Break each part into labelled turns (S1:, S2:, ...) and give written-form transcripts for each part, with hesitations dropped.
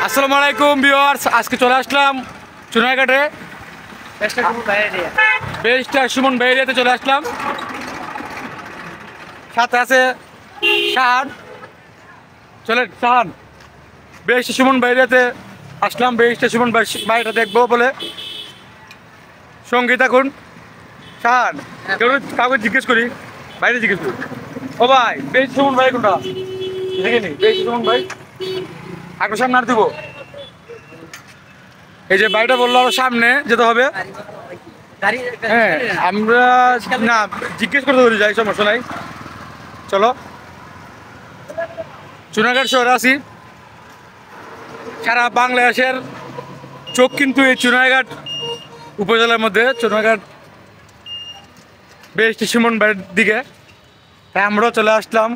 S1: আসসালামু আলাইকুম ভিউয়ার্স, আজকে চলে আসলাম চুনারঘাটে বেস্ট সুমন ভাই এরিয়াতে চলে আসলাম। সাথে আছে শাহান। চলেন শাহান, বেস্ট সুমন ভাই এরিয়াতে আসলাম। বেস্ট সুমন ভাইটা দেখবো বলে সঙ্গী থাকুন। শাহান, কেউ কাউকে জিজ্ঞেস করি, বাইরে জিজ্ঞেস করি। ও ভাই, বেস্ট সুমন ভাই কোনটা দেখিনি? বেস্ট সুমন ভাই আগে সামনে আর দিব। এই যে বাড়িটা বললো আমার সামনে যেতে হবে। হ্যাঁ, আমরা না জিজ্ঞেস করতে পারি, যাই সমস্যা নাই। চলো, চুনারঘাট শহরে আছি। সারা বাংলাদেশের চোখ কিন্তু এই চুনারঘাট উপজেলার মধ্যে, চুনারঘাট বেস্ট সুমন ভাইয়ের দিকে। তাই আমরাও চলে আসলাম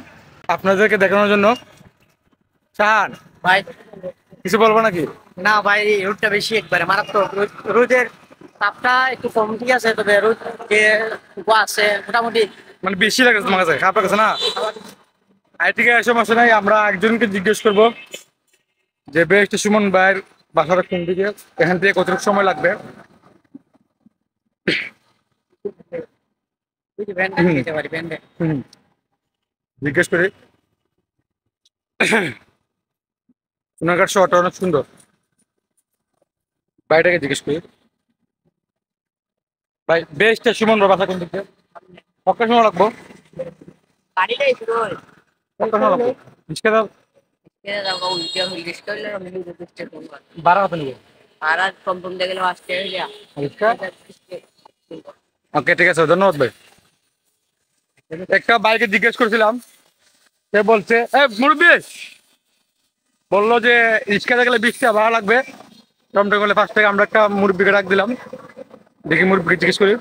S1: আপনাদেরকে দেখানোর জন্য। চান
S2: ভাই
S1: কিছু বলবো নাকি?
S2: না ভাই, রোদটা বেশি একবারে মারাত্মক। রোদের তাপটা একটু কম, ঠিক আছে, তবে রোদ যে আছে মোটামুটি।
S1: মানে বেশি লাগে তোমার কাছে, খারাপ লাগছে না? আর ঠিক আছে, সমস্যা নাই। আমরা একজনকে জিজ্ঞেস করবো যে বেস্ট সুমন ভাইয়ের বাসাটা কোন দিকে, এখান থেকে কতটুকু সময় লাগবে। জিজ্ঞেস করি। চুনারঘাট শহরটা অনেক সুন্দর, বাড়িটাকে জিজ্ঞেস করি। ভাই, বেস্ট সুমন ভাই বাসা কোন দিকে? কটার সময় লাগবো? কটার সময় লাগবো? রিক্সা দাও, ভাড়া কত নেবো? রিক্সা? ওকে, ঠিক আছে, ধন্যবাদ ভাই। একটা বাইকে জিজ্ঞেস করছিলাম, সে বলছে মুরব্বী বললো যে রিক্সাতে গেলে 20 টাকা ভাড়া লাগবে, টমটম গেলে 5 টাকা। আমরা একটা মুরব্বীকে ডাক দিলাম, দেখি মুরব্বীকে জিজ্ঞেস করি।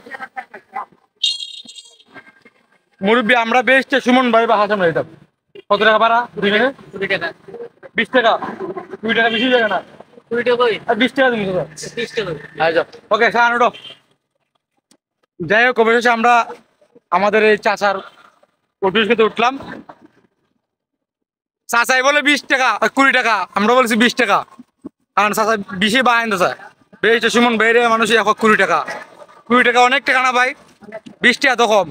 S1: মুরব্বী, আমরা বেস্ট সুমন ভাই বা হাসান যেতাম, কত টাকা ভাড়া? 20 টাকা। 20 টাকা? 2 টাকা বেশি যাবে না? 20 টাকা তুমি ওকে সাহান ওঠো। যাই হোক, অবশেষে আমরা আমাদের এই চাচার অটোর সাথে উঠলাম। চাচাই বলে 20 টাকা 20 টাকা, আমরা বলছি 20 টাকা। কারণ চাচা বেশি বাহাইন চায়। বেস্ট সুমন বাইরে মানুষ 20 টাকা। 20 টাকা অনেক টাকা না ভাই, 20 টাকা তো কম।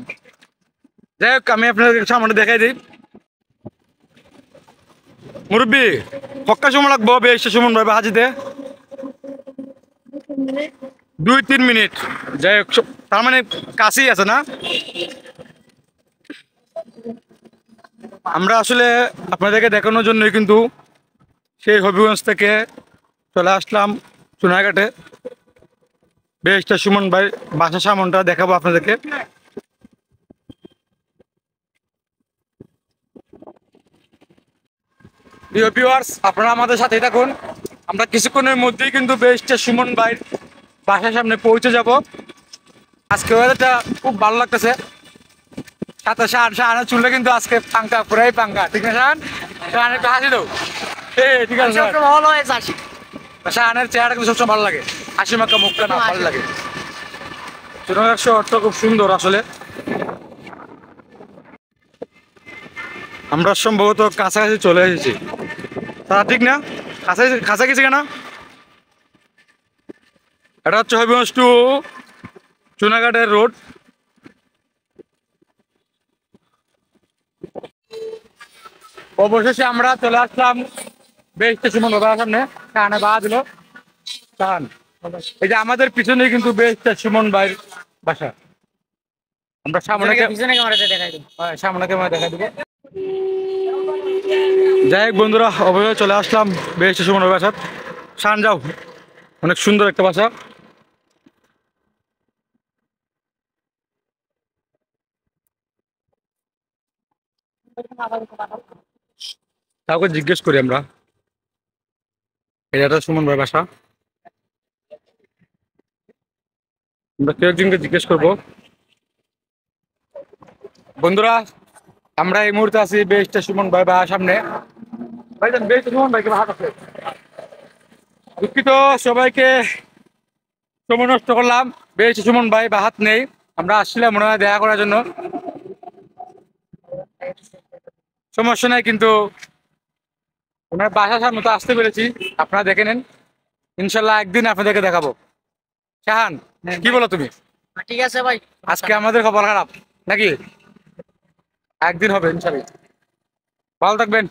S1: যাই হোক, আমি আপনাদের সামনে দেখাই দিই। মুরব্বী, পক্কা সময় লাগবো বেস্ট সুমন ভাই হাজিতে? 2-3 মিনিট। যাই হোক, তার মানে কাছেই আছে না? আমরা আসলে আপনাদেরকে দেখানোর জন্যই কিন্তু সেই হবিগঞ্জ থেকে চলে আসলাম চুনারঘাটে। বেস্ট সুমন ভাই বাসা সামনটা দেখাবো আপনাদেরকে। প্রিয় ভিউয়ার্স, আপনারা আমাদের সাথেই থাকুন। আমরা কিছুক্ষণের মধ্যেই কিন্তু বেস্ট সুমন ভাইয়ের বাসার সামনে পৌঁছে যাব। আজকে ওয়েদারটা খুব ভালো লাগতেছে। সাথে শাহানের চুলে কিন্তু আজকে পাঙ্কা, পুরাই পাঙ্কা, ঠিক না শাহান? শাহান একটু হাসি দাও। ঠিক আছে, শাহানের চেহারা কিন্তু সবসময় ভালো লাগে, হাসি মাখা মুখটা না ভালো লাগে। চুনারঘাট শহরটা খুব সুন্দর আসলে। আমরা সম্ভবত কাছাকাছি চলে এসেছি, তা ঠিক না? কাছাকাছি কেন? এটা হচ্ছে হবিগঞ্জ টু চুনারঘাটের রোড। অবশেষে আমরা চলে আসলাম বেস্ট সুমন বাবার সামনে। কানে বাধা দিল কান। এই যে আমাদের পিছনে কিন্তু বেস্ট সুমন ভাইয়ের বাসা। আমরা সামনে ক্যামেরা দেখা দিব। যাই হোক বন্ধুরা, অবশেষে চলে আসলাম বেস্ট সুমন ভাইয়ের বাসা। শান যাও, অনেক সুন্দর একটা বাসা। কাউকে জিজ্ঞেস করি আমরা, এটা সুমন ভাই বাসা। আমরা কেউ একজনকে জিজ্ঞেস করবো। বন্ধুরা, আমরা এই মুহূর্তে আছি বেস্ট সুমন ভাই বাসার সামনে। ভাইজান, বেস্ট সুমন ভাইকে হাত আছে। দুঃখিত সবাইকে সময় নষ্ট করলাম। বেস্ট সুমন ভাই বা হাত নেই। আমরা আসছিলাম মনে হয় দেখা করার জন্য। সমস্যা নাই, কিন্তু ওনার বাসার সামনে তো আসতে পেরেছি, আপনারা দেখে নেন। ইনশাল্লাহ একদিন আপনাদেরকে দেখাবো। শাহান, কি বলো তুমি?
S2: ঠিক আছে ভাই,
S1: আজকে আমাদের খবর খারাপ নাকি? একদিন হবে ইনশাল্লাহ। ভালো থাকবেন।